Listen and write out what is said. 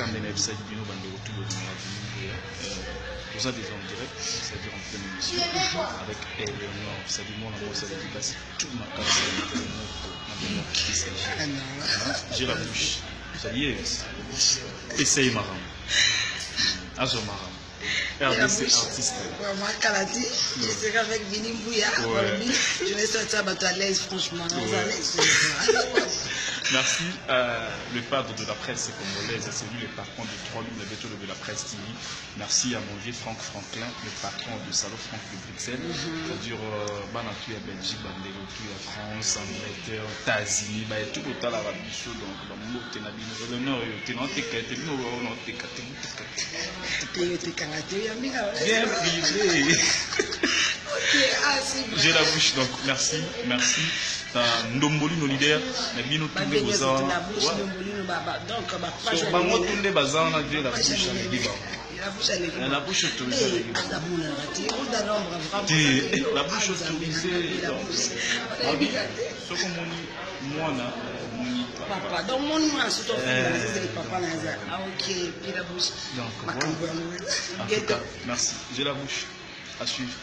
quand même ça dit nous bande autour de nous a déjà en direct, c'est-à-dire en pleine émission avec Eleonore, c'est-à-dire moi ça veut dire que tout ma carte qui s'agit. J'ai la bouche. Ça y est. Essaye Maram. Azo Maram. RDC artiste. Moi, Kalati, je serai avec Vini Bouya. Je vais sortir à l'aise, franchement. Merci le padre de la presse congolaise, c'est lui le patron de 3 000 de la presse TV. Merci à mon vieux Franck Franklin, le patron du salon Franck de Bruxelles. C'est-à-dire, Banatu à Belgique, Bandelotu à France, Angleterre, États-Unis, tout le temps à la bichot, donc dans le mot Ténabino, le nord, bien privé. J'ai la bouche, donc merci, merci. Ndomboli no leader na bino tunde bozana la bouche autorisée la bouche autorisée ce qu'on moi papa donc mon moi surtout papa ah ok puis la bouche donc voilà merci j'ai la bouche à suivre.